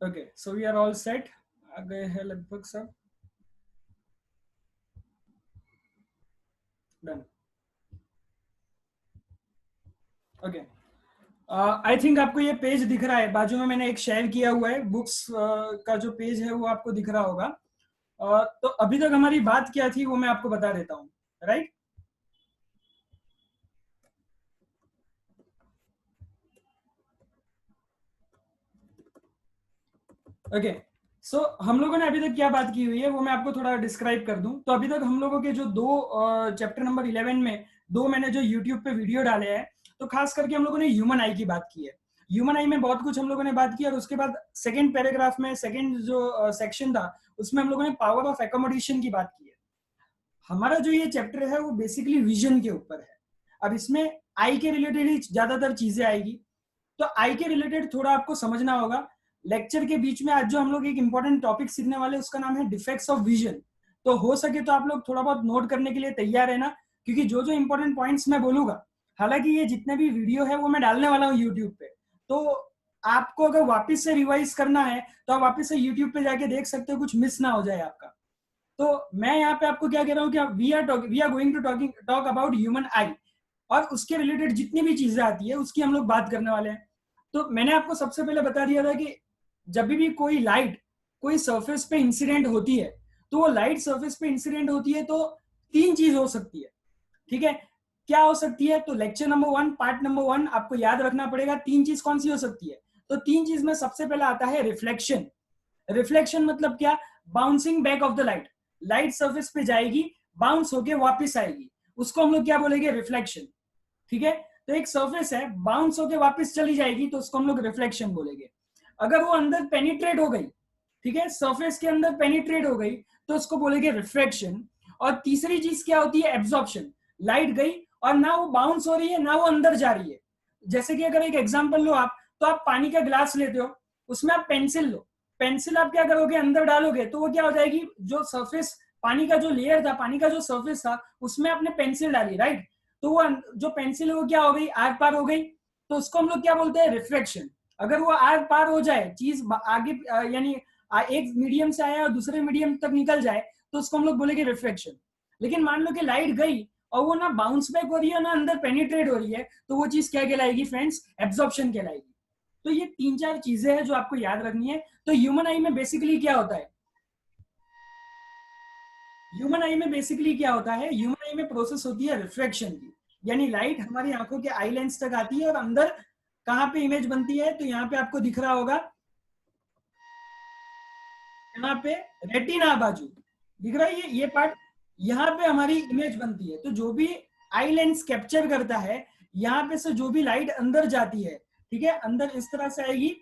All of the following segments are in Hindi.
Okay, so we are all set. आ गए हैं लगभग सब। डन। ओके, आई थिंक आपको ये पेज दिख रहा है, बाजू में मैंने एक शेयर किया हुआ है बुक्स का जो पेज है वो आपको दिख रहा होगा। तो अभी तक हमारी बात क्या थी वो मैं आपको बता देता हूँ। राइट। ओके, सो हम लोगों ने अभी तक क्या बात की हुई है वो मैं आपको थोड़ा डिस्क्राइब कर दूं। तो अभी तक हम लोगों के जो दो चैप्टर नंबर 11 में दो मैंने जो यूट्यूब पे वीडियो डाले हैं, तो खास करके हम लोगों ने ह्यूमन आई की बात की है। ह्यूमन आई में बहुत कुछ हम लोगों ने बात की, और उसके बाद सेकंड पैराग्राफ में सेकंड जो सेक्शन था उसमें हम लोगों ने पावर ऑफ एकोमोडेशन की बात की है। हमारा जो ये चैप्टर है वो बेसिकली विजन के ऊपर है। अब इसमें आई के रिलेटेड ही ज्यादातर चीजें आएगी, तो आई के रिलेटेड थोड़ा आपको समझना होगा। लेक्चर के बीच में आज जो हम लोग एक इंपॉर्टेंट टॉपिक सीखने वाले उसका नाम है डिफेक्ट्स ऑफ विजन। तो हो सके तो आप लोग थोड़ा बहुत नोट करने के लिए तैयार है ना, क्योंकि जो जो इंपॉर्टेंट पॉइंट्स मैं बोलूंगा, हालांकि ये जितने भी वीडियो है वो मैं डालने वाला हूँ यूट्यूब पे, तो आपको अगर वापस से रिवाइज करना है तो आप वापस से यूट्यूब पे जाके देख सकते हो, कुछ मिस ना हो जाए आपका। तो मैं यहाँ पे आपको क्या कह रहा हूँ कि we are going to talk about human eye, और उसके रिलेटेड जितनी भी चीजें आती है उसकी हम लोग बात करने वाले हैं। तो मैंने आपको सबसे पहले बता दिया था कि जब भी कोई लाइट कोई सरफेस पे इंसिडेंट होती है, तो वो लाइट सरफेस पे इंसिडेंट होती है तो तीन चीज हो सकती है। ठीक है, क्या हो सकती है? तो लेक्चर नंबर 1 पार्ट नंबर 1 आपको याद रखना पड़ेगा, तीन चीज कौन सी हो सकती है। तो तीन चीज में सबसे पहला आता है रिफ्लेक्शन। रिफ्लेक्शन मतलब क्या? Bouncing back of the light. Light surface पे जाएगी, बाउंस होके वापस आएगी, उसको हम लोग क्या बोलेंगे? रिफ्लेक्शन। ठीक है, तो एक सरफेस है, बाउंस होके वापस चली जाएगी तो उसको हम लोग रिफ्लेक्शन बोलेंगे। अगर वो अंदर पेनिट्रेट हो गई, ठीक है, सरफेस के अंदर पेनिट्रेट हो गई, तो उसको बोलेंगे रिफ्रैक्शन। और तीसरी चीज क्या होती है? एब्जॉर्प्शन। लाइट गई और ना वो बाउंस हो रही है ना वो अंदर जा रही है। जैसे कि अगर एक एग्जांपल लो आप, तो आप पानी का ग्लास लेते हो, उसमें आप पेंसिल लो, पेंसिल आप क्या करोगे? अंदर डालोगे तो वो क्या हो जाएगी? जो सरफेस पानी का जो लेयर था, पानी का जो सरफेस था, उसमें आपने पेंसिल डाली, राइट? तो वो जो पेंसिल है वो क्या हो गई? आर पार हो गई, तो उसको हम लोग क्या बोलते हैं? रिफ्रैक्शन। अगर वो आर पार हो जाए, चीज आगे यानी एक मीडियम से आया और दूसरे मीडियम तक निकल जाए, तो उसको हम लोग बोलेंगे रिफ्रैक्शन। लेकिन मान लो कि लाइट गई और वो ना बाउंस बैक हो रही है ना अंदर पेनिट्रेट हो रही है, तो वो चीज क्या कहलाएगी फ्रेंड्स? एब्जॉर्प्शन कहलाएगी। तो ये तीन चार चीजें हैं जो आपको याद रखनी है। तो ह्यूमन आई में बेसिकली क्या होता है? ह्यूमन आई में बेसिकली क्या होता है? ह्यूमन आई में प्रोसेस होती है रिफ्रैक्शन की, यानी लाइट हमारी आंखों के आई लेंस तक आती है और अंदर कहां पे इमेज बनती है? तो यहाँ पे आपको दिख रहा होगा, यहाँ पे रेटिना बाजू दिख रहा है, ये पार्ट, यहाँ पे हमारी इमेज बनती है। तो जो भी आई लेंस कैप्चर करता है, यहाँ पे से जो भी लाइट अंदर जाती है, ठीक है, अंदर इस तरह से आएगी,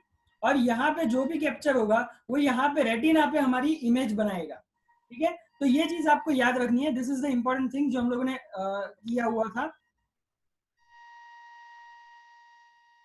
और यहाँ पे जो भी कैप्चर होगा वो यहाँ पे रेटिना पे हमारी इमेज बनाएगा। ठीक है, तो ये चीज आपको याद रखनी है। This is the important thing जो हम लोगों ने किया हुआ था।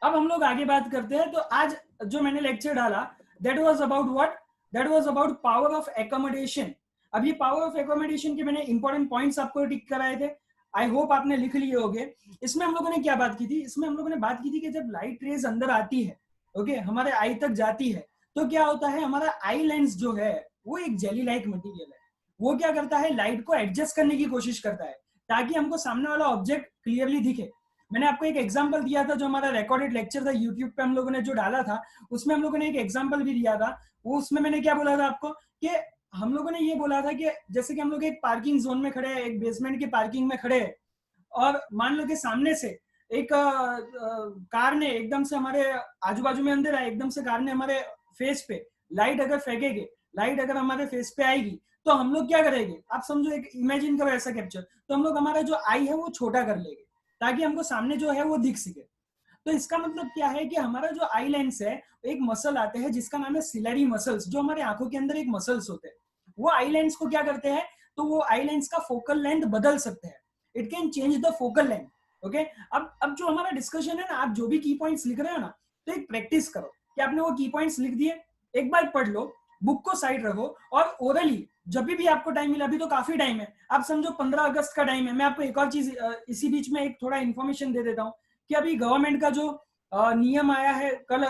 अब हम लोग आगे बात करते हैं। तो आज जो मैंने लेक्चर डाला, that was about what? That was about power of accommodation. अब ये पावर ऑफ एकोमोडेशन के मैंने इंपॉर्टेंट पॉइंट्स आपको टिक कराए थे, आई होप आपने लिख लिए होंगे। इसमें हम लोगों ने क्या बात की थी? इसमें हम लोगों ने बात की थी कि जब लाइट रेज अंदर आती है, ओके, हमारे आई तक जाती है, तो क्या होता है? हमारा आई लेंस जो है वो एक जेली लाइक मटीरियल है। वो क्या करता है? लाइट को एडजस्ट करने की कोशिश करता है ताकि हमको सामने वाला ऑब्जेक्ट क्लियरली दिखे। मैंने आपको एक एग्जांपल दिया था, जो हमारा रिकॉर्डेड लेक्चर था यूट्यूब पे हम लोगों ने जो डाला था, उसमें हम लोगों ने एक एग्जांपल भी दिया था। वो उसमें मैंने क्या बोला था आपको कि हम लोगों ने ये बोला था कि जैसे कि हम लोग एक पार्किंग जोन में खड़े हैं, एक बेसमेंट की पार्किंग में खड़े हैं, और मान लो कि सामने से एक कार ने एकदम से हमारे आजू बाजू में अंधेरा है, एकदम से कार ने हमारे फेस पे लाइट अगर फेंकेगे, लाइट अगर हमारे फेस पे आएगी, तो हम लोग क्या करेंगे? आप समझो, एक इमेजिन करो ऐसा कैप्चर, तो हम लोग हमारा जो आई है वो छोटा कर लेंगे ताकि हमको सामने जो है वो दिख सके। तो इसका मतलब क्या है कि हमारा जो आई लेंस है, एक मसल आते हैं जिसका नाम है सिलरी मसल्स, जो हमारे आंखों के अंदर एक मसल्स होते हैं। वो आई लेंस को क्या करते हैं? तो वो आई लेंस का फोकल लेंथ बदल सकते हैं। It can change the focal length. Okay, अब जो हमारा डिस्कशन है ना, आप जो भी की पॉइंट्स लिख रहे हो ना, तो एक प्रैक्टिस करो कि आपने वो की पॉइंट्स लिख दिए, एक बार पढ़ लो, बुक को साइड रखो, और ओरली जब भी आपको टाइम मिला, अभी तो काफी टाइम है, आप समझो 15 अगस्त का टाइम है। मैं आपको एक और चीज इसी बीच में एक थोड़ा इन्फॉर्मेशन दे देता हूँ कि अभी गवर्नमेंट का जो नियम आया है कल,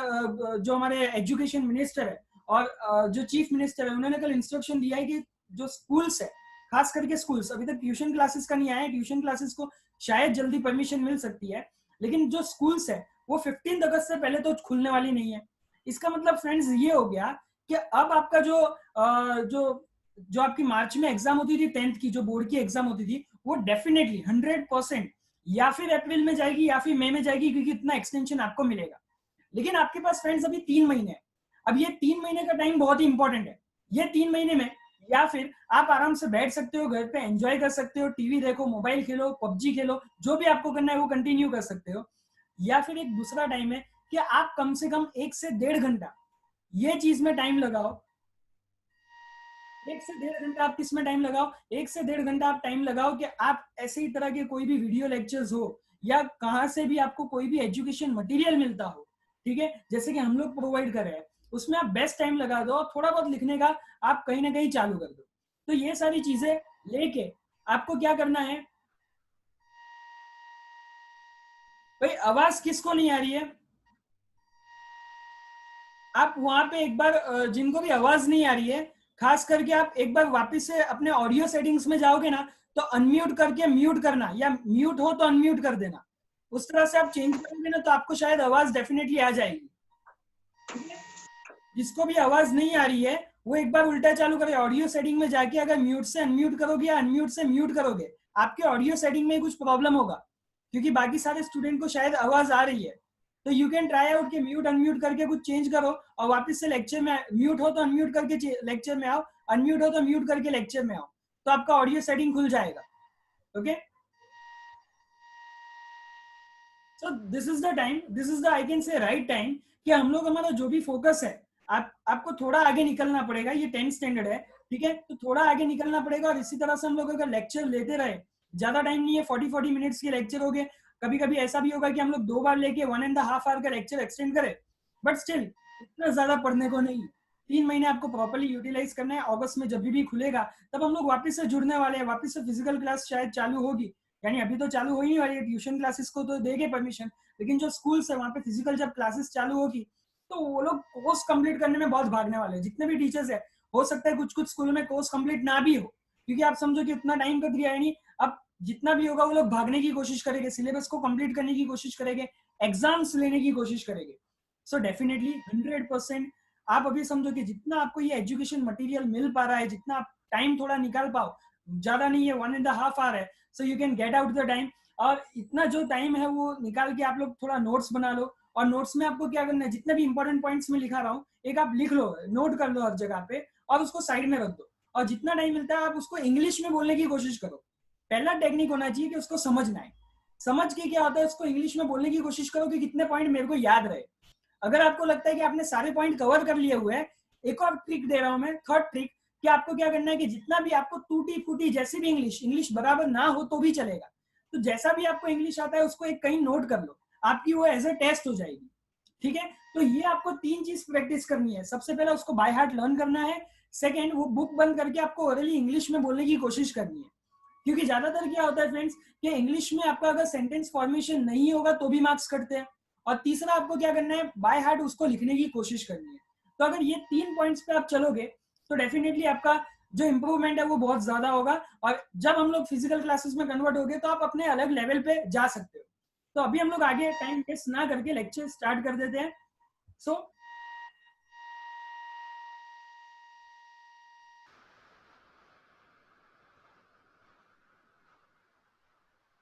जो हमारे एजुकेशन मिनिस्टर है और जो चीफ मिनिस्टर है उन्होंने कल इंस्ट्रक्शन दिया है कि जो स्कूल्स है, खास करके स्कूल्स, अभी तक ट्यूशन क्लासेस का नहीं आया है, ट्यूशन क्लासेस को शायद जल्दी परमिशन मिल सकती है, लेकिन जो स्कूल्स है वो 15 अगस्त से पहले तो खुलने वाली नहीं है। इसका मतलब फ्रेंड्स ये हो गया कि अब आपका जो आपकी मार्च में एग्जाम होती थी 10th की, जो बोर्ड की एग्जाम होती थी, वो डेफिनेटली 100% या फिर अप्रैल में जाएगी या फिर मई में जाएगी, क्योंकि इतना एक्सटेंशन आपको मिलेगा। लेकिन आपके पास फ्रेंड्स अभी 3 महीने है। अब ये 3 महीने का टाइम बहुत ही इंपॉर्टेंट है। ये 3 महीने में या फिर आप आराम से बैठ सकते हो, घर पे एंजॉय कर सकते हो, टीवी देखो, मोबाइल खेलो, पबजी खेलो, जो भी आपको करना है वो कंटिन्यू कर सकते हो। या फिर एक दूसरा टाइम है कि आप कम से कम 1 से 1.5 घंटा ये चीज में टाइम लगाओ। 1 से 1.5 घंटा आप किस में टाइम लगाओ? 1 से 1.5 घंटा आप टाइम लगाओ कि आप ऐसे ही तरह के कोई भी वीडियो लेक्चर्स हो या कहाँ से भी आपको कोई भी एजुकेशन मटेरियल मिलता हो, ठीक है, जैसे कि हम लोग प्रोवाइड कर रहे हैं, उसमें आप बेस्ट टाइम लगा दो और थोड़ा बहुत लिखने का आप कहीं ना कहीं चालू कर दो। तो ये सारी चीजें लेके आपको क्या करना है भाई? आवाज किसको नहीं आ रही है? आप वहां पे एक बार जिनको भी आवाज नहीं आ रही है, खास करके आप एक बार वापस से अपने ऑडियो सेटिंग्स में जाओगे ना, तो अनम्यूट करके म्यूट करना, या म्यूट हो तो अनम्यूट कर देना। उस तरह से आप चेंज करोगे ना, तो आपको शायद आवाज डेफिनेटली आ जाएगी। ठीक है? जिसको भी आवाज नहीं आ रही है वो एक बार उल्टा चालू करे, ऑडियो सेटिंग में जाके अगर म्यूट से अनम्यूट करोगे या अनम्यूट से म्यूट करोगे, आपके ऑडियो सेटिंग में कुछ प्रॉब्लम होगा, क्योंकि बाकी सारे स्टूडेंट को शायद आवाज आ रही है। तो यू कैन ट्राई आउट के म्यूट अनम्यूट करके कुछ चेंज करो और वापस से लेक्चर में, म्यूट हो तो अनम्यूट करके लेक्चर में आओ, अनम्यूट हो तो म्यूट करके लेक्चर में आओ, तो आपका ऑडियो सेटिंग खुल जाएगा। Okay, so this is the time, this is the I can say right time कि हम लोग, हमारा जो भी फोकस है, आपको थोड़ा आगे निकलना पड़ेगा। ये 10th स्टैंडर्ड है, ठीक है, तो थोड़ा आगे निकलना पड़ेगा। और इसी तरह से हम लोग अगर लेक्चर लेते रहे, ज्यादा टाइम नहीं है, 40 मिनट्स के लेक्चर हो गए, कभी कभी ऐसा भी होगा कि हम लोग 2 बार लेके 1.5 आवर का लेक्चर एक्सटेंड करें, बट स्टिल इतना ज्यादा पढ़ने को नहीं। 3 महीने आपको प्रॉपर्ली यूटिलाइज करना है। अगस्त में जब भी खुलेगा तब हम लोग वापस से जुड़ने वाले हैं, वापस से फिजिकल क्लास शायद चालू होगी, यानी अभी तो चालू हो ही नहीं वाली है, ट्यूशन क्लासेस को तो देंगे परमिशन, लेकिन जो स्कूल्स है वहाँ पे फिजिकल जब क्लासेस चालू होगी तो वो लोग कोर्स कंप्लीट करने में बहुत भागने वाले हैं। जितने भी टीचर्स है, हो सकता है कुछ कुछ स्कूल में कोर्स कंप्लीट ना भी हो, क्योंकि आप समझो कि उतना टाइम तो दिया है नहीं। अब जितना भी होगा वो लोग भागने की कोशिश करेंगे, सिलेबस को कंप्लीट करने की कोशिश करेंगे, एग्जाम्स लेने की कोशिश करेंगे। सो डेफिनेटली 100% आप अभी समझो कि जितना आपको ये एजुकेशन मटेरियल मिल पा रहा है, जितना आप टाइम थोड़ा निकाल पाओ, ज्यादा नहीं है, 1.5 आवर है, so you can get out the time. और इतना जो टाइम है वो निकाल के आप लोग थोड़ा नोट्स बना लो। और नोट्स में आपको क्या करना है, जितने भी इंपॉर्टेंट पॉइंट्स में लिखा रहा हूँ, एक आप लिख लो, नोट कर लो हर जगह पे, और उसको साइड में रख दो। और जितना टाइम मिलता है आप उसको इंग्लिश में बोलने की कोशिश करो। पहला टेक्निक होना चाहिए कि उसको समझना है। समझ के क्या होता है, उसको इंग्लिश में बोलने की कोशिश करो कि कितने पॉइंट मेरे को याद रहे। अगर आपको लगता है कि आपने सारे पॉइंट कवर कर लिए हुए हैं, एक और ट्रिक दे रहा हूं मैं, थर्ड ट्रिक, कि आपको क्या करना है कि जितना भी आपको टूटी फूटी जैसी भी इंग्लिश, इंग्लिश बराबर ना हो तो भी चलेगा, तो जैसा भी आपको इंग्लिश आता है उसको एक कहीं नोट कर लो, आपकी वो एज ए टेस्ट हो जाएगी। ठीक है, तो ये आपको 3 चीज प्रैक्टिस करनी है। सबसे पहले उसको बाय हार्ट लर्न करना है। सेकेंड, वो बुक बंद करके आपको ओरली इंग्लिश में बोलने की कोशिश करनी है। क्योंकि ज्यादातर क्या होता है फ्रेंड्स, कि इंग्लिश में आपका अगर सेंटेंस फॉर्मेशन नहीं होगा तो भी मार्क्स कटते हैं। और तीसरा, आपको क्या करना है, बाय हार्ट उसको लिखने की कोशिश करनी है। तो अगर ये 3 पॉइंट्स पे आप चलोगे तो डेफिनेटली आपका जो इंप्रूवमेंट है वो बहुत ज्यादा होगा। और जब हम लोग फिजिकल क्लासेस में कन्वर्ट हो गए तो आप अपने अलग लेवल पे जा सकते हो। तो अभी हम लोग आगे टाइम वेस्ट ना करके लेक्चर स्टार्ट कर देते हैं। So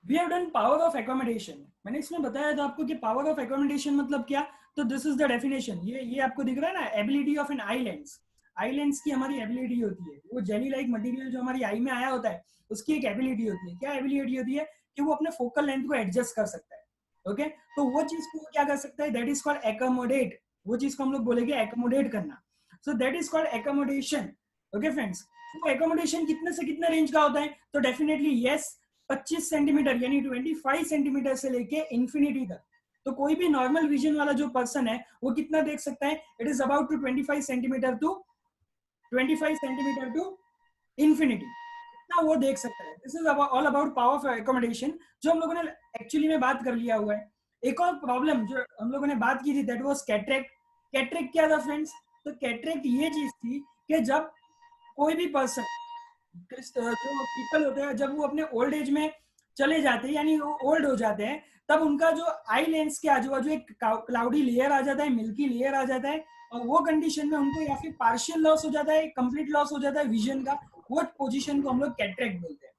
we have done power of accommodation. मैंने इसमें बताया था आपको कि पावर ऑफ एकोमोडेशन मतलब क्या। तो दिस इज द डेफिनेशन। ये आपको दिख रहा है ना, ability of an eye lens. Eye lens की हमारी एबिलिटी होती है, वो जेली लाइक मटेरियल जो हमारी आई में आया होता है उसकी एक एबिलिटी होती है। क्या एबिलिटी होती है? कि वो अपने फोकल लेंथ को एडजस्ट कर सकता है। ओके, तो वो चीज को क्या कर सकता है, दैट इज कॉल्ड एकोमोडेट। वो चीज को हम लोग बोलेंगे एकोमोडेट करना। सो that is called accommodation. Okay friends, तो एकोमोडेशन कितने से कितने रेंज का होता है? तो डेफिनेटली यस, 25 सेंटीमीटर यानी 25 सेंटीमीटर से लेके इंफिनिटी तक। तो कोई भी नॉर्मल विजन वाला जो पर्सन है वो कितना देख सकता है? It is about to 25 centimetre to 25 centimetre to infinity, इतना वो देख सकता है। This is all about power of accommodation, जो हम लोगों ने एक्चुअली में बात कर लिया हुआ है। एक और प्रॉब्लम जो हम लोगों ने बात की थी, दैट वाज कैटरेक्ट। कैटरेक्ट क्या था फ्रेंड्स? तो कैटरेक्ट ये चीज थी कि जब कोई भी पर्सन, जो पीपल होते हैं, जब वो अपने ओल्ड एज में चले जाते हैं यानी वो ओल्ड हो जाते हैं, तब उनका जो आई लेंस के आजू बाजू एक क्लाउडी लेयर आ जाता है, मिल्की लेयर आ जाता है, और वो कंडीशन में उनको या फिर पार्शियल लॉस हो जाता है, कंप्लीट लॉस हो जाता है विजन का, वो पोजीशन को हम लोग कैटरेक्ट बोलते हैं।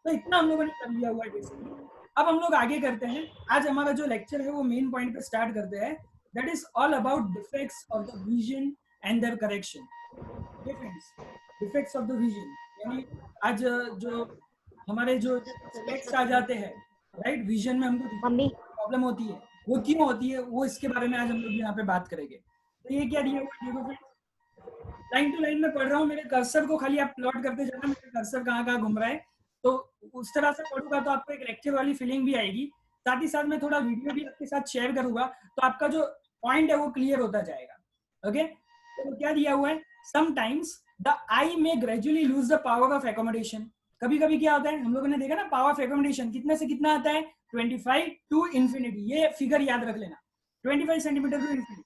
तो इतना हम लोगों ने कर लिया हुआ है बेसिकली। अब हम लोग आगे करते हैं, आज हमारा जो लेक्चर है वो मेन पॉइंट पे स्टार्ट करते हैं, that is all about defects of the vision and their correction. Defects of the vision यानी आज जो हमारे जो स्पेक्स आ जाते हैं, राइट, विजन में हमको मम्मी प्रॉब्लम होती है, वो क्यों होती है, वो इसके बारे में आज हम लोग यहाँ पे बात करेंगे। तो ये क्या दिया हुआ है, देखो फ्रेंड्स, लाइन टू लाइन में पढ़ रहा हूँ, मेरे कर्सर को खाली आप प्लॉट करते जाना, मेरे कर्सर कहाँ कहाँ घूम रहा है, तो उस तरह से पढ़ूंगा तो आपको एक लेक्चर वाली फीलिंग भी आएगी। साथ ही साथ मैं थोड़ा वीडियो भी आपके साथ शेयर करूंगा, तो आपका जो पॉइंट है वो क्लियर होता जाएगा। ओके, तो क्या दिया हुआ है, समटाइम्स द आई में gradually lose the power of accommodation. कभी कभी क्या होता है, हम लोगों ने देखा ना, पावर ऑफ एकोमोडेशन कितने से कितना आता है, 25 टू इंफिनिटी, ये फिगर याद रख लेना, 25 सेंटीमीटर टू इंफिनिटी।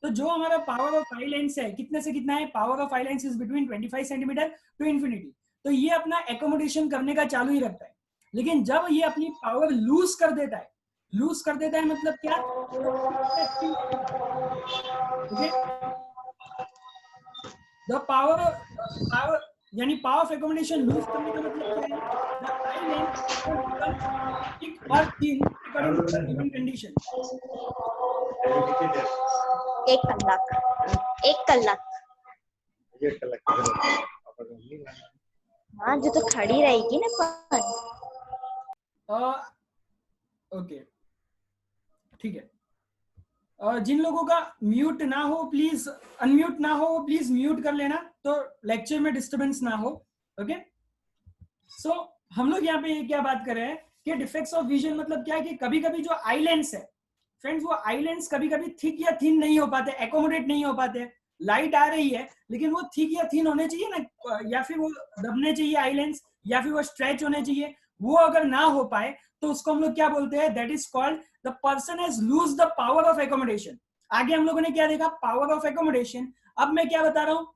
तो जो हमारा पावर ऑफ आई लेंस है कितने से कितना है, power of eye lens is between 25 centimetre to infinity. तो ये अपना एकोमोडेशन करने का चालू ही रखता है, लेकिन जब ये अपनी पावर लूज कर देता है, लूज कर देता है मतलब क्या, ओके, द पावर यानी पावर ऑफ एकोमोडेशन लूज करने का मतलब क्या है, the eye lens will become thick और thin according to the given condition. एक कलाक हाँ जो तो खड़ी रहेगी ना पर ओके, ठीक है। जिन लोगों का म्यूट ना हो प्लीज, अनम्यूट ना हो प्लीज म्यूट कर लेना, तो लेक्चर में डिस्टरबेंस ना हो। ओके, सो हम लोग यहाँ पे क्या बात कर रहे हैं कि डिफेक्ट्स ऑफ विजन मतलब क्या है, कि कभी कभी जो आई लेंस है फ्रेंड्स, वो आई लेंस कभी कभी थिक या थिन नहीं हो पाते, एकोमोडेट नहीं हो पाते। लाइट आ रही है लेकिन वो थिक या थिन होने चाहिए ना, या फिर वो दबने चाहिए आई लेंस, या फिर वो स्ट्रेच होने चाहिए, वो अगर ना हो पाए तो उसको हम लोग क्या बोलते हैं, that is called the person has lose the power of accommodation. आगे हम लोगों ने क्या देखा, पावर ऑफ एकोमोडेशन। अब मैं क्या बता रहा हूँ,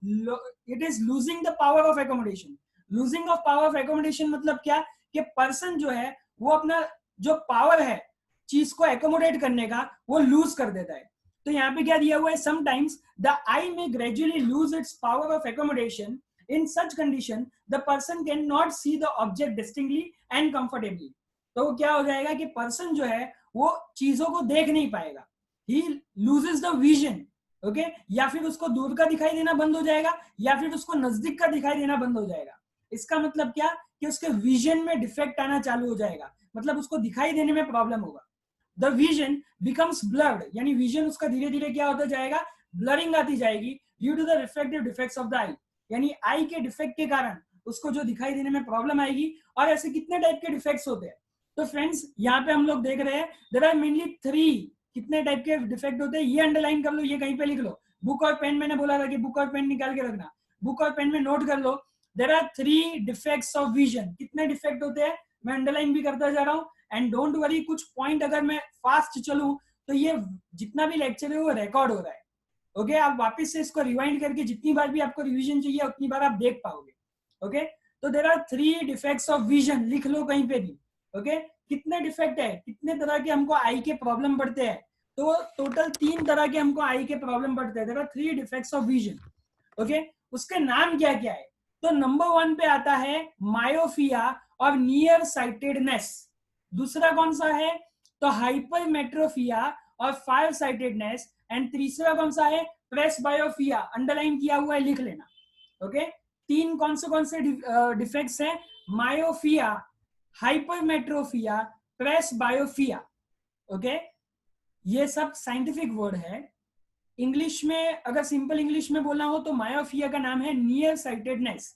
it is losing the power of accommodation. Losing of power of accommodation मतलब क्या, कि पर्सन जो है वो अपना जो पावर है चीज को एकोमोडेट करने का, वो लूज कर देता है। तो यहाँ पे क्या दिया हुआ है, समटाइम्स द आई में gradually lose its power of accommodation, in such condition the person can not see the object distinctly and comfortably. तो क्या हो जाएगा कि पर्सन जो है वो चीजों को देख नहीं पाएगा, ही लूजेस द विजन। ओके, या फिर उसको दूर का दिखाई देना बंद हो जाएगा, या फिर उसको नजदीक का दिखाई देना बंद हो जाएगा। इसका मतलब क्या, कि उसके विजन में डिफेक्ट आना चालू हो जाएगा, मतलब उसको दिखाई देने में प्रॉब्लम होगा। द विजन बिकम्स ब्लर्ड, यानी विजन उसका धीरे धीरे क्या होता जाएगा, ब्लरिंग आती जाएगी, due to the reflective defects of the eye, यानी आई के डिफेक्ट के कारण उसको जो दिखाई देने में प्रॉब्लम आएगी। और ऐसे कितने टाइप के डिफेक्ट्स होते हैं, तो फ्रेंड्स यहाँ पे हम लोग देख रहे हैं देयर आर मेनली 3, कितने टाइप के डिफेक्ट होते हैं, ये अंडरलाइन कर लो, ये कहीं पे लिख लो, बुक और पेन, मैंने बोला था कि बुक और पेन निकाल के रखना, बुक और पेन में नोट कर लो। There are 3 defects of vision. कितने डिफेक्ट होते हैं, मैं अंडरलाइन भी करता जा रहा हूँ, एंड डोंट वरी, कुछ पॉइंट अगर मैं फास्ट चलूं तो ये जितना भी लेक्चर है वो रिकॉर्ड हो रहा है। ओके, आप वापस से इसको रिवाइंड करके जितनी बार भी आपको रिवीजन चाहिए उतनी बार आप देख पाओगे। ओके, तो there are 3 defects of vision, लिख लो कहीं पे भी। ओके, कितने डिफेक्ट है, कितने तरह के हमको आई के प्रॉब्लम पड़ते हैं, तो टोटल 3 तरह के हमको आई के प्रॉब्लम पड़ते हैं। There are 3 defects of vision. Okay, उसके नाम क्या क्या है, तो नंबर 1 पे आता है मायोफिया और नियर साइटेडनेस। दूसरा कौन सा है, तो हाइपरमेट्रोफिया और फार साइटेडनेस। एंड तीसरा कौन सा है, प्रेसबायोफिया, अंडरलाइन किया हुआ है, लिख लेना। ओके, 3 कौन से डिफेक्ट्स हैं, मायोफिया, हाइपरमेट्रोफिया, प्रेसबायोफिया। ओके, ये सब साइंटिफिक वर्ड है। इंग्लिश में अगर सिंपल इंग्लिश में बोलना हो तो मायोफिया का नाम है नियर साइटेडनेस,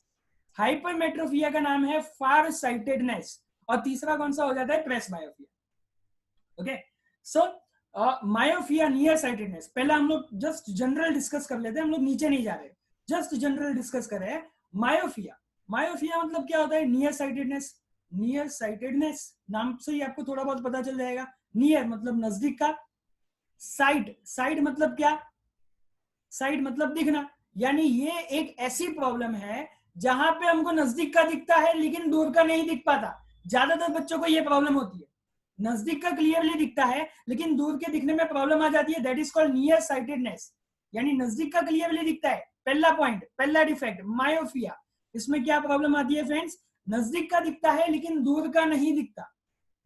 हाइपरमेट्रोफिया का नाम है फार साइटेडनेस, और तीसरा कौन सा हो जाता है, प्रेसबायोफिया। ओके, सो मायोफिया, नियर साइटेडनेस, पहले हम लोग जस्ट जनरल डिस्कस कर लेते हैं, हम लोग नीचे नहीं जा रहे, जस्ट जनरल डिस्कस कर रहे हैं। मायोफिया, मायोफिया मतलब क्या होता है, नियर साइटेडनेस। नियर साइटेडनेस नाम से ही आपको थोड़ा बहुत पता चल जाएगा, नियर मतलब नजदीक का, साइड, साइड मतलब क्या, साइड मतलब दिखना, यानी ये एक ऐसी प्रॉब्लम है जहां पे हमको नजदीक का दिखता है लेकिन दूर का नहीं दिख पाता। ज्यादातर बच्चों को ये प्रॉब्लम होती है, नजदीक का क्लियरली दिखता है लेकिन दूर के दिखने में प्रॉब्लम आ जाती है। That is called near sightedness, यानी नजदीक का क्लियरली दिखता है। पहला पॉइंट, पहला डिफेक्ट मायोपिया। इसमें क्या प्रॉब्लम आती है फ्रेंड्स, नजदीक का दिखता है लेकिन दूर का नहीं दिखता।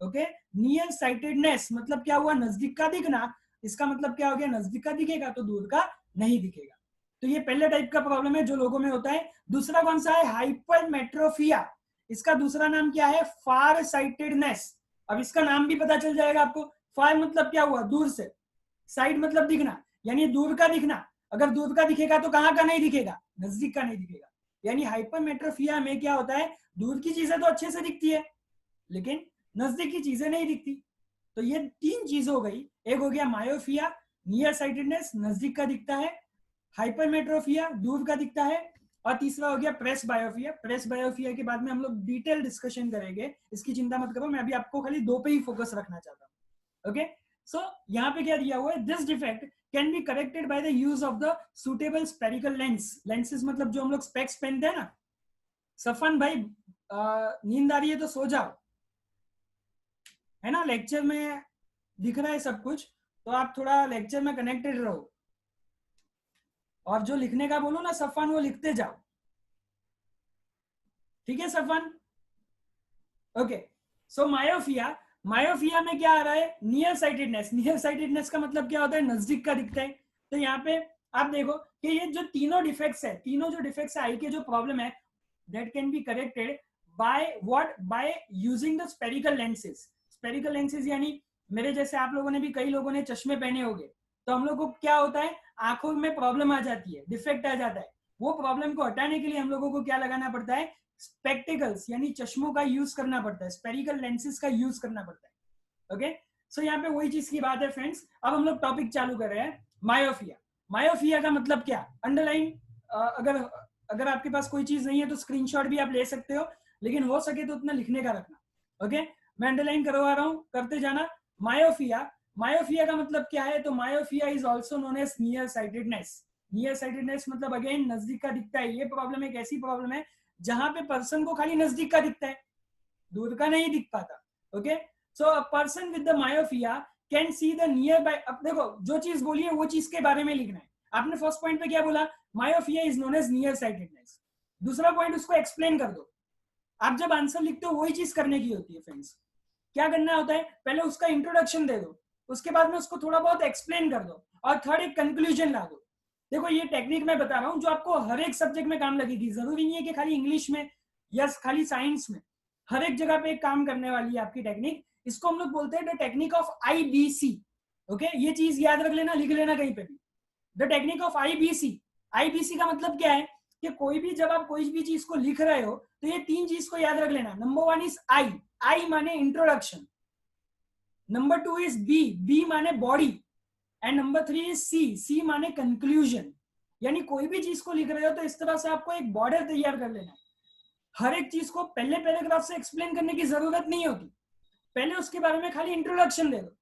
ओके, नियर साइटेडनेस मतलब क्या हुआ, नजदीक का दिखना। इसका मतलब क्या हो गया, नजदीक का दिखेगा तो दूर का नहीं दिखेगा। तो ये पहले टाइप का प्रॉब्लम है जो लोगों में होता है। दूसरा कौन सा है, हाइपरमेट्रोफिया। इसका दूसरा नाम क्या है, फार साइटेडनेस। अब इसका नाम भी पता चल जाएगा आपको। फार मतलब क्या हुआ, दूर से, साइड मतलब दिखना, यानी दूर का दिखना। अगर दूर का दिखेगा तो कहां का नहीं दिखेगा, नजदीक का नहीं दिखेगा। यानी हाइपरमेट्रोफिया में क्या होता है, दूर की चीजें तो अच्छे से दिखती है लेकिन नजदीक की चीजें नहीं दिखती। तो ये तीन चीज हो गई, एक हो गया मायोपिया, नियर साइटेडनेस, नजदीक का दिखता है, हाइपरमेट्रोफिया, दूर का दिखता है, और तीसरा हो गया प्रेस बायोपिया। प्रेस बायोपिया के बाद में हम लोग डिटेल डिस्कशन करेंगे, इसकी चिंता मत करो, मैं अभी आपको खाली दो पे ही फोकस रखना चाहता हूँ। ओके, सो यहाँ पे क्या दिया हुआ है, this defect can be corrected by the use of the suitable spherical lens. Lenses मतलब जो हम लोग स्पेक्स पहनते हैं ना। सफन भाई नींद आ रही है तो सो जाओ, है ना, लेक्चर में दिख रहा है सब कुछ, तो आप थोड़ा लेक्चर में कनेक्टेड रहो, और जो लिखने का बोलो ना सफान, वो लिखते जाओ, ठीक है सफान। ओके, सो मायोपिया, मायोपिया में क्या आ रहा है, नियर साइटेडनेस। नियर साइटेडनेस का मतलब क्या होता है, नजदीक का दिखता है। तो यहाँ पे आप देखो कि ये जो तीनों डिफेक्ट्स है, तीनों जो डिफेक्ट्स है आई के जो प्रॉब्लम है, that can be corrected by what, by using the spherical lenses. Spherical lenses यानी मेरे जैसे आप लोगों ने भी, कई लोगों ने चश्मे पहने होंगे, तो हम लोग को क्या होता है, आंखों में प्रॉब्लम आ जाती है, डिफेक्ट आ जाता है। वो प्रॉब्लम को हटाने के लिए हम लोगों को क्या लगाना पड़ता है, स्पेक्टिकल्स यानी चश्मों का यूज करना पड़ता है, स्पेरिकल लेंसेज का यूज करना पड़ता है। ओके, सो यहाँ पे वही चीज की बात है फ्रेंड्स। अब हम लोग टॉपिक चालू कर रहे हैं, मायोपिया। मायोपिया का मतलब क्या, अंडरलाइन, अगर अगर आपके पास कोई चीज नहीं है तो स्क्रीनशॉट भी आप ले सकते हो, लेकिन हो सके तो उतना लिखने का रखना। ओके, मैं अंडरलाइन करवा रहा हूँ, करते जाना। मायोपिया, मायोपिया का मतलब क्या है, तो myopia is also known as near sightedness. Near sightedness मतलब अगेन नजदीक का दिखता है। ये प्रॉब्लम एक ऐसी प्रॉब्लम है जहां पे पर्सन को खाली नजदीक का दिखता है, दूर का नहीं दिख पाता। Okay, so a person with the myopia can see the near by. अब देखो जो चीज बोली है वो चीज के बारे में लिखना है। आपने फर्स्ट पॉइंट पे क्या बोला, myopia is known as near sightedness. दूसरा पॉइंट उसको एक्सप्लेन कर दो। आप जब आंसर लिखते हो वही चीज करने की होती है फ्रेंड्स। क्या करना होता है, पहले उसका इंट्रोडक्शन दे दो, उसके बाद में उसको थोड़ा बहुत एक्सप्लेन कर दो, और थर्ड एक कंक्लूजन ला दो। देखो ये टेक्निक मैं बता रहा हूँ जो आपको हर एक सब्जेक्ट में काम लगेगी। जरूरी नहीं है कि खाली इंग्लिश में या खाली साइंस में, हर एक जगह पे एक काम करने वाली है आपकी टेक्निक। इसको हम लोग बोलते हैं the technique of IBC। Okay, ये चीज याद रख लेना, लिख लेना कहीं पे भी, the technique of IBC। IBC का मतलब क्या है कि कोई भी, जब आप कोई भी चीज को लिख रहे हो तो ये तीन चीज को याद रख लेना। Number one is I, I माने introduction. Number two is B, B माने body, and number three is C, C माने कंक्लूजन। यानी कोई भी चीज को लिख रहे हो तो इस तरह से आपको एक बॉर्डर तैयार कर लेना है। हर एक चीज को पहले पैराग्राफ से एक्सप्लेन करने की जरूरत नहीं होती, पहले उसके बारे में खाली इंट्रोडक्शन दे दो,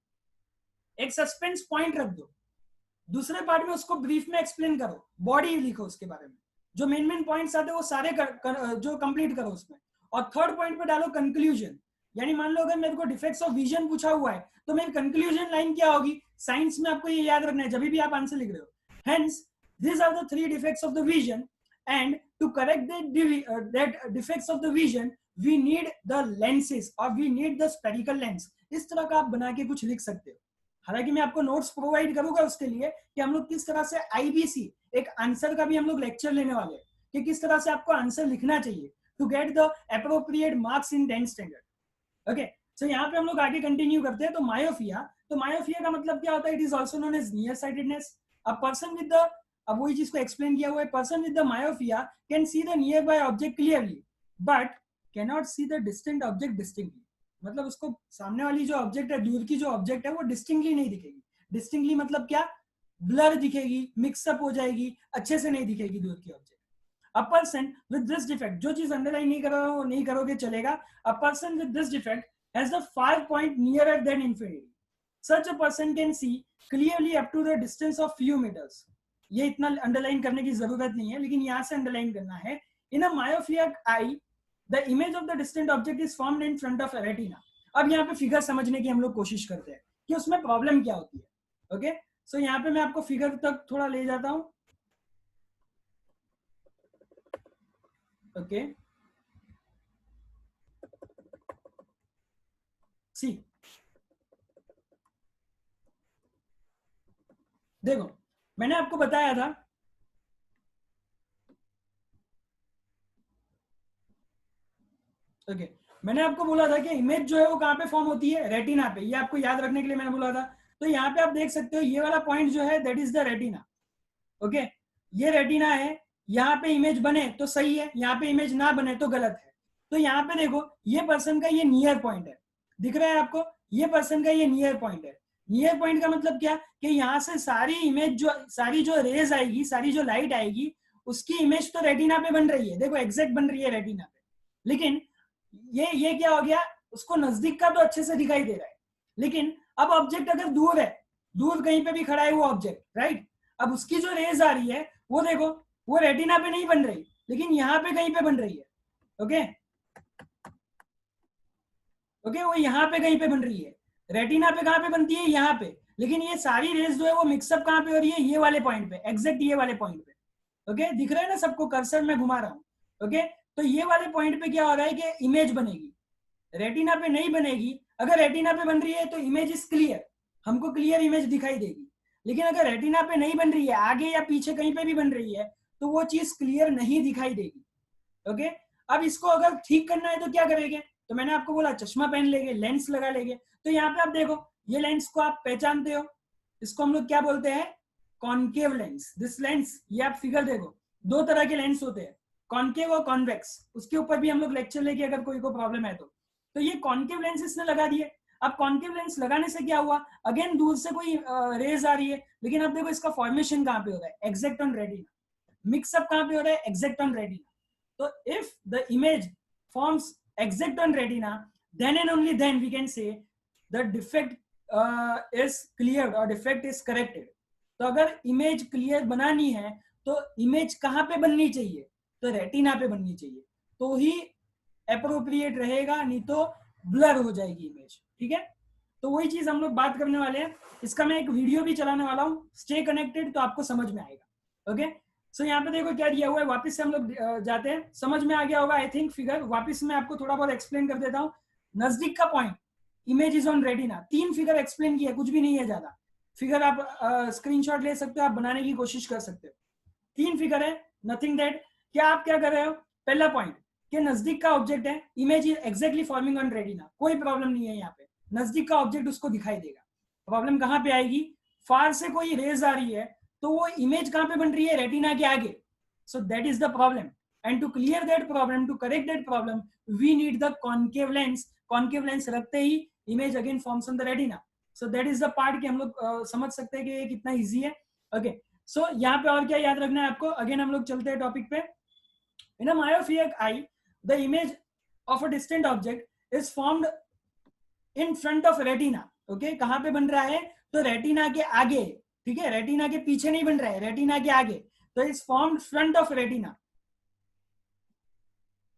एक सस्पेंस पॉइंट रख दो, दूसरे पार्ट में उसको ब्रीफ में एक्सप्लेन करो, बॉडी लिखो उसके बारे में, जो मेन मेन पॉइंट्स आते हैं वो सारे जो कंप्लीट करो उसमें, और थर्ड पॉइंट पे डालो कंक्लूजन। यानी मान लो अगर मेरे को डिफेक्ट्स ऑफ विजन पूछा हुआ है तो मेरी कंक्लूजन लाइन क्या होगी, साइंस में आपको ये याद रखना है जब भी आप आंसर लिख रहे हो। Hence these are the three defects of the vision, and to correct that defects of the vision we need the lenses or we need the spherical lens। इस तरह का आप बना के कुछ लिख सकते हो। हालांकि मैं आपको नोट्स प्रोवाइड करूंगा उसके लिए कि हम लोग किस तरह से IBC, एक आंसर का भी हम लोग लेक्चर लेने वाले हैं कि किस तरह से आपको आंसर लिखना चाहिए to get the appropriate marks in 10th standard. Okay, so यहाँ पे हम लोग आगे कंटिन्यू करते हैं। तो मायोपिया का मतलब क्या होता है, it is also known as near sightedness. A person with the, अब वही चीज को एक्सप्लेन किया हुआ है, person with the myopia can see the nearby object clearly but can not see the distant object distinctly. मतलब उसको सामने वाली जो ऑब्जेक्ट है, दूर की जो ऑब्जेक्ट है वो डिस्टिंक्टली नहीं दिखेगी। डिस्टिंक्टली मतलब क्या, ब्लर दिखेगी, मिक्सअप हो जाएगी, अच्छे से नहीं दिखेगी दूर की object. A person with this defect, जो चीज अंडरलाइन नहीं कर रहा हो नहीं करोगे चलेगा। अ person with this defect has the 5 point nearer than infinity. Such a person can see clearly up to the distance of few meters. ये इतना अंडरलाइन करने की जरूरत नहीं है, लेकिन यहाँ से अंडरलाइन करना है। In a myopic eye the image of the distant object is formed in front of retina. अब यहाँ पे फिगर समझने की हम लोग कोशिश करते हैं कि उसमें प्रॉब्लम क्या होती है। ओके, सो यहाँ पे मैं आपको फिगर तक थोड़ा ले जाता हूँ। ओके, सी देखो, मैंने आपको बताया था ओके मैंने आपको बोला था कि इमेज जो है वो कहाँ पे फॉर्म होती है, रेटिना पे। ये आपको याद रखने के लिए मैंने बोला था। तो यहाँ पे आप देख सकते हो ये वाला पॉइंट जो है that is the retina. Okay, ये रेटिना है। यहाँ पे इमेज बने तो सही है, यहाँ पे इमेज ना बने तो गलत है। तो यहाँ पे देखो, ये पर्सन का ये नियर पॉइंट है, दिख रहा है आपको, ये पर्सन का ये नियर पॉइंट है। नियर पॉइंट का मतलब क्या कि यहाँ से सारी इमेज जो सारी जो रेज आएगी, सारी जो लाइट आएगी, उसकी इमेज तो रेटिना पे बन रही है, देखो एग्जैक्ट बन रही है रेटिना पे। लेकिन ये क्या हो गया, उसको नजदीक का तो अच्छे से दिखाई दे रहा है, लेकिन अब ऑब्जेक्ट अगर दूर है, दूर कहीं पे भी खड़ा है वो ऑब्जेक्ट, राइट, अब उसकी जो रेज आ रही है वो देखो, वो रेटिना पे नहीं बन रही, लेकिन यहाँ पे कहीं पे बन रही है। ओके ओके, वो यहाँ पे कहीं पे बन रही है। रेटिना पे कहाँ पे बनती है, यहाँ पे, लेकिन ये सारी रेज जो है वो मिक्सअप कहाँ पे हो रही है, ये वाले पॉइंट पे, एग्जैक्ट ये वाले पॉइंट पे। ओके, दिख रहा है ना सबको, कर्सर में घुमा रहा हूँ। ओके, तो ये वाले पॉइंट पे क्या हो रहा है कि इमेज बनेगी, रेटिना पे नहीं बनेगी। अगर रेटिना पे बन रही है तो इमेज इज क्लियर, हमको क्लियर इमेज दिखाई देगी। लेकिन अगर रेटिना पे नहीं बन रही है, आगे या पीछे कहीं पे भी बन रही है, तो वो चीज क्लियर नहीं दिखाई देगी। ओके, अब इसको अगर ठीक करना है तो क्या करेंगे, तो मैंने आपको बोला चश्मा पहन लेंगे, लेंस लगा लेंगे। तो यहाँ पे आप देखो, ये लेंस को आप पहचानते हो, इसको हम लोग क्या बोलते हैं, कॉन्केव लेंस। दिस लेंस, ये आप फिगर देखो, दो तरह के लेंस होते हैं, कॉन्केव और कॉन्वेक्स। उसके ऊपर भी हम लोग लेक्चर लेके अगर कोई को प्रॉब्लम है तो ये कॉन्केव लेंस इसने लगा दिए। अब कॉन्केव लेंस लगाने से क्या हुआ, अगेन दूर से कोई रेज आ रही है, लेकिन अब देखो इसका फॉर्मेशन कहाँ पे हो रहा है, एग्जैक्ट ऑन रेटिना। मिक्सअप कहाँ पे हो रहा है, exact on retina. So if the image forms exact on retina, then and only then we can say the defect is cleared or defect is corrected. तो अगर इमेज क्लियर बनानी है तो इमेज कहाँ पे बननी चाहिए, तो रेटिना पे बननी चाहिए, तो ही अप्रोप्रिएट रहेगा, नहीं तो ब्लर हो जाएगी इमेज। ठीक है, तो वही चीज हम लोग बात करने वाले हैं। इसका मैं एक वीडियो भी चलाने वाला हूँ, स्टे कनेक्टेड, तो आपको समझ में आएगा। ओके, सो यहाँ पे देखो क्या दिया हुआ है, वापस से हम लोग जाते हैं, समझ में आ गया होगा आई थिंक फिगर। वापस मैं आपको थोड़ा बहुत एक्सप्लेन कर देता हूँ। नजदीक का point, image is on retina, 3 figure explain किया, कुछ भी नहीं है ज्यादा। फिगर आप स्क्रीनशॉट ले सकते हो, आप बनाने की कोशिश कर सकते हो। 3 फिगर है, नथिंग दैट। क्या आप क्या कर रहे हो, पहला पॉइंट कि नजदीक का ऑब्जेक्ट है, image is exactly forming on retina, कोई प्रॉब्लम नहीं है यहाँ पे, नजदीक का ऑब्जेक्ट उसको दिखाई देगा। प्रॉब्लम कहाँ पे आएगी, फार से कोई रेज आ रही है तो वो इमेज कहाँ पे बन रही है, रेटिना के आगे। So that is the problem, and to clear that problem, to correct that problem, we need the concave lens. Concave lens रखते ही image again forms on the retina. So that is the part कि हम लोग समझ सकते हैं कि ये कितना इजी है। ओके, सो यहाँ पे और क्या याद रखना है आपको, अगेन हम लोग चलते हैं टॉपिक पे। In a myopic eye the image of a distant object is formed in front of retina. Okay, कहाँ पे बन रहा है, तो रेटिना के आगे। ठीक है, रेटिना के पीछे नहीं बन रहा है, रेटिना के आगे, तो is formed front of retina,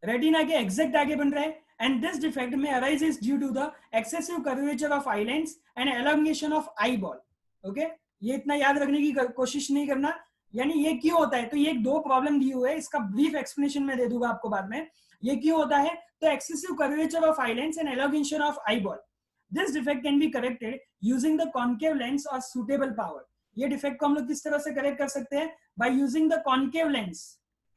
retina के एग्जैक्ट आगे बन रहा है। एंड दिस डिफेक्ट में arises due to the excessive curvature of eye lens and elongation of eyeball. Okay, ये इतना याद रखने की कोशिश नहीं करना, यानी ये क्यों होता है, तो ये 2 प्रॉब्लम दी हुए है, इसका ब्रीफ एक्सप्लेनेशन मैं दे दूंगा आपको बाद में। ये क्यों होता है, तो excessive curvature of eye lens and elongation of eye ball. This defect can be corrected using the concave lens और सुटेबल पावर। ये डिफेक्ट को हम लोग किस तरह से करेक्ट कर सकते हैं, by using the concave lens.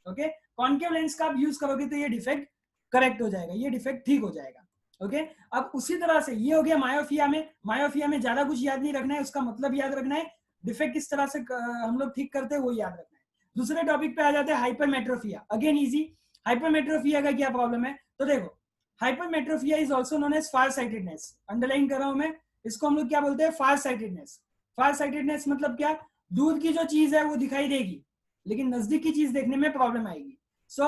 Okay, concave lens का आप यूज करोगे तो ये डिफेक्ट करेक्ट हो जाएगा, ये डिफेक्ट ठीक हो जाएगा। ओके, अब उसी तरह से ये हो गया मायोपिया में। मायोपिया में ज्यादा कुछ याद नहीं रखना है, उसका मतलब याद रखना है, डिफेक्ट किस तरह से हम लोग ठीक करते हैं वो याद रखना है। दूसरे टॉपिक पे आ जाते हैं, हाइपरमेट्रोफिया। Again easy. हाइपरमेट्रोफिया का क्या प्रॉब्लम है, तो देखो, hypermetropia is also known as far sightedness. Underline कर रहा हूं मैं, इसको हम लोग क्या बोलते हैं, फार साइटेडनेस। फार साइटेडनेस मतलब क्या, दूर की जो चीज है वो दिखाई देगी, लेकिन नजदीक की चीज देखने में प्रॉब्लम आएगी। सो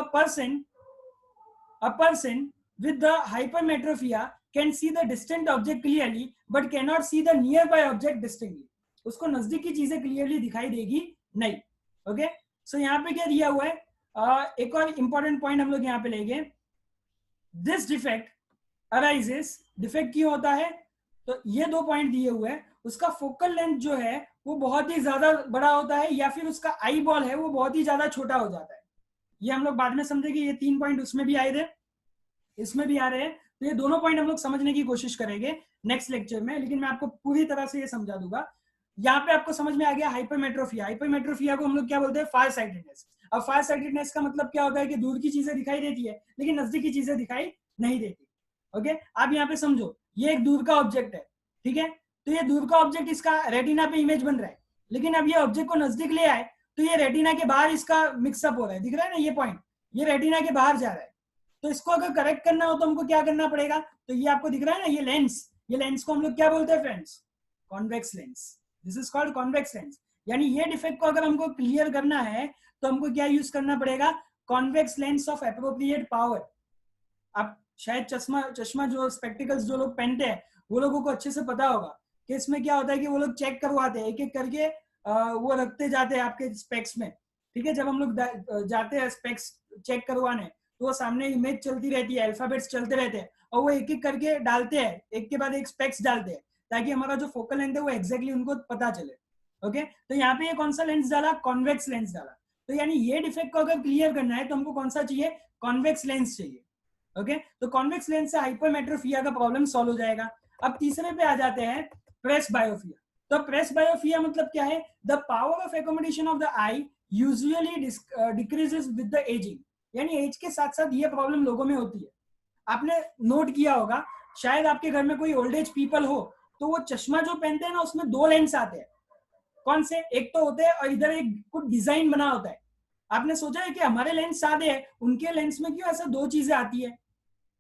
a person with the hypermetropia can see the distant object clearly but cannot see the nearby object distinctly. उसको नजदीक की चीजें क्लियरली दिखाई देगी नहीं। ओके, सो यहाँ पे क्या दिया हुआ है, एक और इंपॉर्टेंट पॉइंट हम लोग यहाँ पे लेंगे, दिस डिफेक्ट अराइजेस, डिफेक्ट क्यों होता है, तो ये 2 पॉइंट दिए हुए हैं, उसका फोकल लेंथ जो है वो बहुत ही ज्यादा बड़ा होता है, या फिर उसका आई बॉल है वो बहुत ही ज्यादा छोटा हो जाता है। ये हम लोग बाद में समझेंगे, ये 3 पॉइंट उसमें भी आए थे, इसमें भी आ रहे हैं, तो ये दोनों पॉइंट हम लोग समझने की कोशिश करेंगे नेक्स्ट लेक्चर में, लेकिन मैं आपको पूरी तरह से ये समझा दूंगा। यहाँ पे आपको समझ में आ गया हाइपरमेट्रोफिया, हाइपरमेट्रोफिया को हम लोग क्या बोलते हैं, फार साइटेडनेस। अब फार साइटेडनेस का मतलब क्या होता है कि दूर की चीजें दिखाई देती है लेकिन नजदीक की चीजें दिखाई नहीं देती। ओके, आप यहाँ पे समझो, ये एक दूर का ऑब्जेक्ट है, ठीक है, तो ये दूर का ऑब्जेक्ट, इसका रेटिना पे इमेज बन रहा है, लेकिन अब ये ऑब्जेक्ट को नजदीक ले आए तो ये रेटिना के बाहर इसका मिक्सअप हो रहा है, दिख रहा है ना ये पॉइंट, ये रेटिना के बाहर जा रहा है, तो इसको अगर करेक्ट करना हो तो हमको क्या करना पड़ेगा, तो ये आपको दिख रहा है ना, ये लेंस को हम लोग क्या बोलते हैं friends, convex lens, this is called convex lens. यानी ये डिफेक्ट को अगर हमको क्लियर करना है तो हमको क्या यूज करना पड़ेगा, convex lens of appropriate power. आप शायद चश्मा जो स्पेक्टिकल्स जो लोग पहनते हैं वो लोगों को अच्छे से पता होगा कि इसमें क्या होता है कि वो लोग चेक करवाते हैं, एक एक करके वो रखते जाते हैं आपके स्पेक्स में, ठीक है, जब हम लोग जाते हैं स्पेक्स चेक करवाने तो वो सामने इमेज चलती रहती है, अल्फाबेट्स चलते रहते हैं, और वो एक एक करके डालते हैं, एक के बाद एक स्पेक्स डालते हैं, ताकि हमारा जो फोकल लेंथ है वो एग्जैक्टली उनको पता चले। ओके, तो यहाँ पे ये कौन सा लेंस डाला, कॉन्वेक्स लेंस डाला, तो यानी ये डिफेक्ट को अगर क्लियर करना है तो हमको कौन सा चाहिए, कॉन्वेक्स लेंस चाहिए। ओके, तो कॉन्वेक्स लेंस से हाइपरमेट्रोफिया का प्रॉब्लम सॉल्व हो जाएगा। अब तीसरे पे आ जाते हैं, प्रेस बायोफिया। तो प्रेस बायोफिया मतलब क्या है, the power of accommodation of the I usually decreases with the ageing, यानी एज के साथ साथ ये प्रॉब्लम लोगों में होती है। आपने नोट किया होगा, शायद आपके घर में कोई ओल्ड एज पीपल हो तो वो चश्मा जो पहनते हैं ना उसमें 2 लेंस आते हैं, कौन से, एक तो होते हैं और इधर एक कुछ डिजाइन बना होता है। आपने सोचा है कि हमारे लेंस सादे हैं, उनके लेंस में क्यों ऐसा 2 चीजें आती है,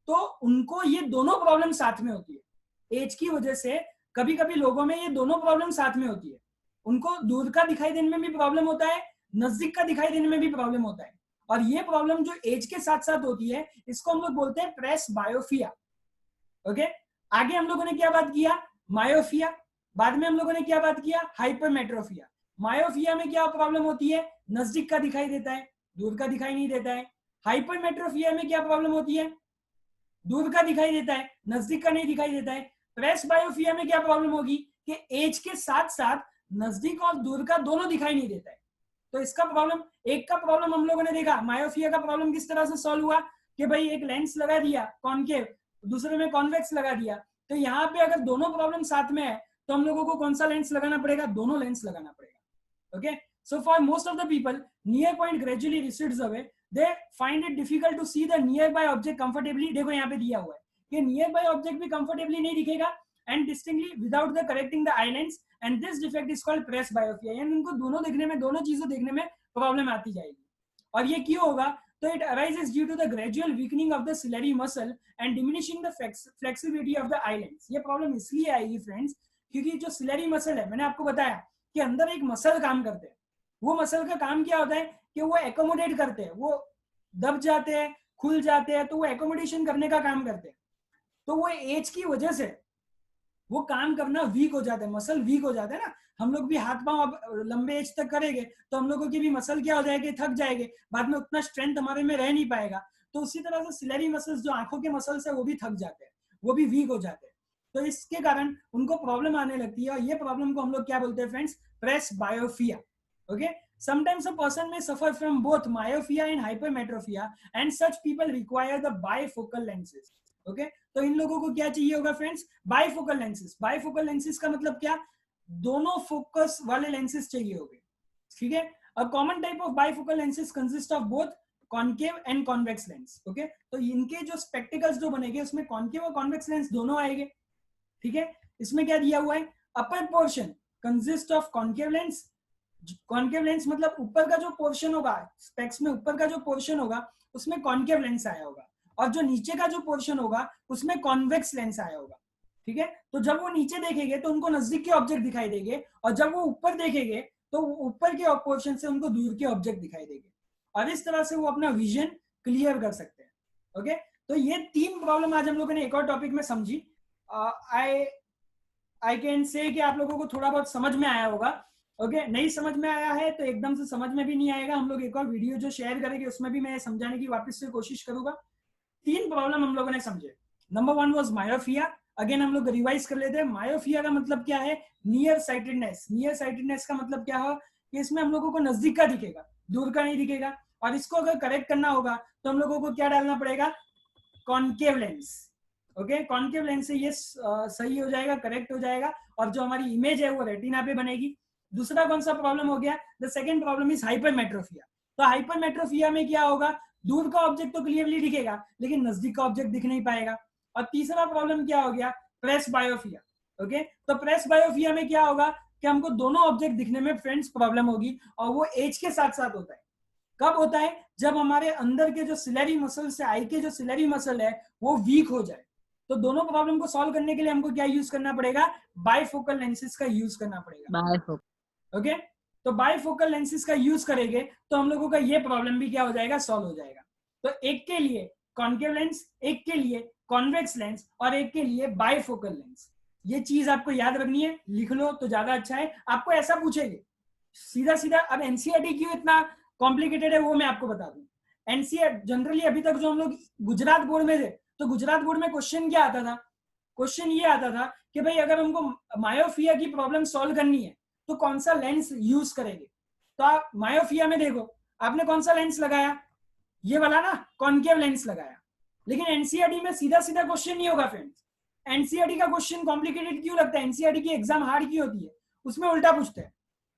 तो उनको ये दोनों प्रॉब्लम साथ में होती है एज की वजह से। कभी कभी लोगों में ये दोनों प्रॉब्लम साथ में होती है, उनको दूर का दिखाई देने में भी प्रॉब्लम होता है, नजदीक का दिखाई देने में भी प्रॉब्लम होता है, और ये प्रॉब्लम जो एज के साथ साथ होती है इसको हम लोग बोलते हैं प्रेस बायोफिया। ओके, आगे हम लोगों ने क्या बात किया, मायोफिया, बाद में हम लोगों ने क्या बात किया, हाइपरमेट्रोफिया। मायोफिया में क्या प्रॉब्लम होती है, नजदीक का दिखाई देता है, दूर का दिखाई नहीं देता है। हाइपरमेट्रोफिया में क्या प्रॉब्लम होती है, दूर का दिखाई देता है, नजदीक का नहीं दिखाई देता है। प्रेस बायोफिया में क्या प्रॉब्लम होगी कि एज के साथ साथ नजदीक और दूर का दोनों दिखाई नहीं देता है। तो इसका प्रॉब्लम, एक का प्रॉब्लम हम लोगों ने देखा, मायोफिया का प्रॉब्लम किस तरह से सॉल्व हुआ कि भाई एक लेंस लगा दिया कॉनकेव, दूसरे में कॉन्वेक्स लगा दिया, तो यहाँ पे अगर दोनों प्रॉब्लम साथ में है तो हम लोगों को कौन सा लेंस लगाना पड़ेगा, दोनों लेंस लगाना पड़ेगा। Okay, so for most of the people near point gradually recedes away, they find it difficult to see the nearby object comfortably। देखो यहाँ पे दिया हुआ है कि nearby object भी comfortably नहीं दिखेगा and distinctly without the correcting the eye lens, and this defect is called press biopia। यानी उनको दोनों देखने में, दोनों चीजें देखने में प्रॉब्लम आती जाएगी। और ये क्यों होगा, तो it arises due to the gradual weakening of the ciliary muscle and diminishing the flexibility of the eye lens। ये प्रॉब्लम इसलिए आएगी फ्रेंड्स क्योंकि जो सिलेरी मसल है, मैंने आपको बताया कि अंदर एक मसल काम करते हैं, वो मसल का काम क्या होता है कि वो एकोमोडेट करते हैं, वो दब जाते हैं, खुल जाते हैं, तो वो एकोमोडेशन करने का काम करते हैं। तो वो एज की वजह से वो काम करना वीक हो जाता है, मसल वीक हो जाता है ना। हम लोग भी हाथ पांव अब लंबे एज तक करेंगे तो हम लोगों की भी मसल क्या हो जाएगी, थक जाएंगे, बाद में उतना स्ट्रेंथ हमारे में रह नहीं पाएगा। तो उसी तरह से सिलेरी मसल्स जो आंखों के मसल्स है वो भी थक जाते हैं, वो भी वीक हो जाते हैं, तो इसके कारण उनको प्रॉब्लम आने लगती है। और ये प्रॉब्लम को हम लोग क्या बोलते हैं friends, presbyopia. Okay, sometimes a person may suffer from both myopia and hypermetropia, and such people require the bifocal lenses। Okay, तो इन लोगों को क्या चाहिए होगा friends, bifocal lenses. Bifocal lenses का मतलब क्या, दोनों फोकस वाले लेंसेज चाहिए होंगे, ठीक है। A common type of bifocal lenses consist of both concave and convex lens. Okay, तो इनके जो स्पेक्टिकल्स जो बनेंगे उसमें कॉनकेव और कॉन्वेक्स लेंस दोनों आएंगे, ठीक है। इसमें क्या दिया हुआ है, upper portion consist of concave lens. Concave lens मतलब ऊपर का जो पोर्शन होगा, स्पेक्स में ऊपर का जो पोर्शन होगा उसमें कॉनकेव लेंस आया होगा, और जो नीचे का जो पोर्शन होगा उसमें कॉन्वेक्स लेंस आया होगा, ठीक है। तो जब वो नीचे देखेंगे तो उनको नजदीक के ऑब्जेक्ट दिखाई देंगे, और जब वो ऊपर देखेंगे तो ऊपर के पोर्शन से उनको दूर के ऑब्जेक्ट दिखाई देंगे, और इस तरह से वो अपना विजन क्लियर कर सकते हैं। ओके, तो ये 3 प्रॉब्लम आज हम लोगों ने एक और टॉपिक में समझी। आई कैन से कि आप लोगों को थोड़ा बहुत समझ में आया होगा ओके, नहीं समझ में आया है तो एकदम से समझ में भी नहीं आएगा, हम लोग एक और वीडियो जो शेयर करेंगे उसमें भी मैं समझाने की वापस से कोशिश करूंगा। 3 प्रॉब्लम हम लोगों ने समझे। Number 1 was मायोफिया। अगेन हम लोग रिवाइज कर लेते हैं। मायोफिया का मतलब क्या है? Near sightedness. नियर साइटेडनेस का मतलब क्या है कि इसमें हम लोगों को नजदीक का दिखेगा, दूर का नहीं दिखेगा। और इसको अगर करेक्ट करना होगा तो हम लोगों को क्या डालना पड़ेगा? Concave lens. Okay, concave lens से ये सही हो जाएगा, करेक्ट हो जाएगा, और जो हमारी इमेज है वो रेटिना पे बनेगी। दूसरा कौन सा प्रॉब्लम हो गया? The second problem is hypermetropia. तो हाइपरमेट्रोफिया में क्या होगा? दूर का ऑब्जेक्ट तो क्लियरली दिखेगा लेकिन नजदीक का ऑब्जेक्ट दिख नहीं पाएगा। और तीसरा प्रॉब्लम क्या हो गया? प्रेस बायोफिया। ओके, तो प्रेस बायोफिया में क्या होगा कि हमको दोनों ऑब्जेक्ट दिखने में फ्रेंड्स प्रॉब्लम होगी, और वो एज के साथ साथ होता है। कब होता है? जब हमारे अंदर के जो सिलेरी मसल से आई के जो सिलेरी मसल है वो वीक हो जाए। तो दोनों प्रॉब्लम को सॉल्व करने के लिए हमको क्या यूज करना पड़ेगा? बाइफोकल लेंसेज का यूज करना पड़ेगा। बायफोकल। ओके, तो बाइफोकल लेंसेज का यूज करेंगे तो हम लोगों का ये प्रॉब्लम भी क्या हो जाएगा? सॉल्व हो जाएगा। तो एक के लिए कॉन्केव लेंस, एक के लिए कॉन्वेक्स लेंस, और एक के लिए बाइफोकल लेंस। ये चीज आपको याद रखनी है, लिख लो तो ज्यादा अच्छा है। आपको ऐसा पूछेंगे सीधा सीधा। अब एनसीईआरटी क्यों इतना कॉम्प्लिकेटेड है वो मैं आपको बता दूं। एनसीईआरटी जनरली अभी तक जो हम लोग गुजरात बोर्ड में थे, तो गुजरात बोर्ड में क्वेश्चन क्या आता था? क्वेश्चन ये आता था कि भाई अगर हमको मायोफिया की प्रॉब्लम सॉल्व करनी है तो कौन सा लेंस यूज करेंगे? तो आप मायोफिया में देखो, आपने कौन सा लेंस लगाया? ये वाला ना, कॉन्केव लेंस लगाया। लेकिन एनसीईआरटी में सीधा सीधा क्वेश्चन नहीं होगा फ्रेंड्स। एनसीईआरटी का क्वेश्चन कॉम्प्लिकेटेड क्यों लगता है? एनसीईआरटी की एग्जाम हार्ड क्यों होती है? उसमें उल्टा पूछते हैं।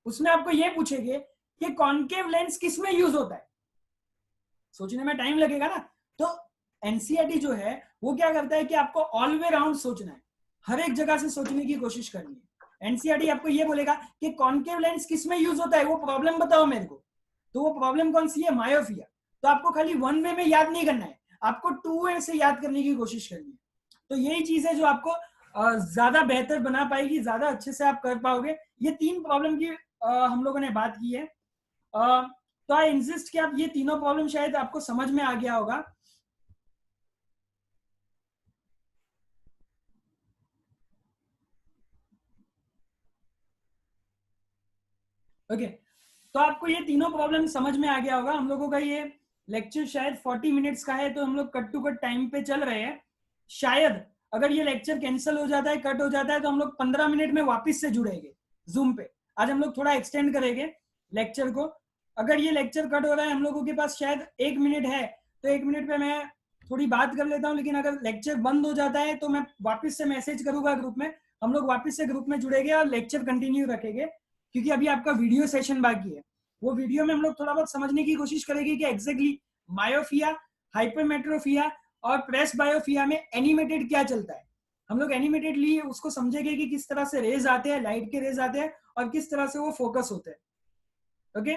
उसमें आपको ये पूछेंगे कि कॉन्केव लेंस किस में यूज होता है। सोचने में टाइम लगेगा ना। तो एनसीईआरटी जो है वो क्या करता है कि आपको ऑल वे राउंड सोचना है, हर एक जगह से सोचने की कोशिश करनी है। एनसीईआरटी आपको ये बोलेगा कि कॉन्केव लेंस किस में यूज होता है, वो प्रॉब्लम बताओ मेरे को। तो वो प्रॉब्लम कौन सी है? मायोफिया। तो आपको खाली वन वे में याद नहीं करना है, आपको टू वे से याद करने की कोशिश करनी है। तो यही चीज है जो आपको ज्यादा बेहतर बना पाएगी, ज्यादा अच्छे से आप कर पाओगे। ये 3 प्रॉब्लम की हम लोगों ने बात की है। तो आई इंसिस्ट कि आप ये तीनों प्रॉब्लम शायद आपको समझ में आ गया होगा। ओके, तो आपको ये तीनों प्रॉब्लम समझ में आ गया होगा। हम लोगों का ये लेक्चर शायद 40 मिनट्स का है, तो हम लोग कट टू कट टाइम पे चल रहे हैं। शायद अगर ये लेक्चर कैंसिल हो जाता है, कट हो जाता है, तो हम लोग 15 मिनट में वापस से जुड़ेंगे जूम पे। आज हम लोग थोड़ा एक्सटेंड करेंगे लेक्चर को। अगर ये लेक्चर कट हो रहा है, हम लोगों के पास शायद 1 मिनट है, तो 1 मिनट पे मैं थोड़ी बात कर लेता हूँ। लेकिन अगर लेक्चर बंद हो जाता है तो मैं वापस से मैसेज करूंगा ग्रुप में, हम लोग वापस से ग्रुप में जुड़ेंगे और लेक्चर कंटिन्यू रखेंगे। क्योंकि अभी आपका वीडियो सेशन बाकी है, वो वीडियो में हम लोग थोड़ा बहुत समझने की कोशिश करेंगे कि एग्जैक्टली मायोफिया, हाइपरमेट्रोफिया और प्रेस बायोफिया में एनिमेटेड क्या चलता है। हम लोग एनिमेटेडली उसको समझेंगे कि किस तरह से रेज आते हैं, लाइट के रेज आते हैं, और किस तरह से वो फोकस होते हैं। ओके,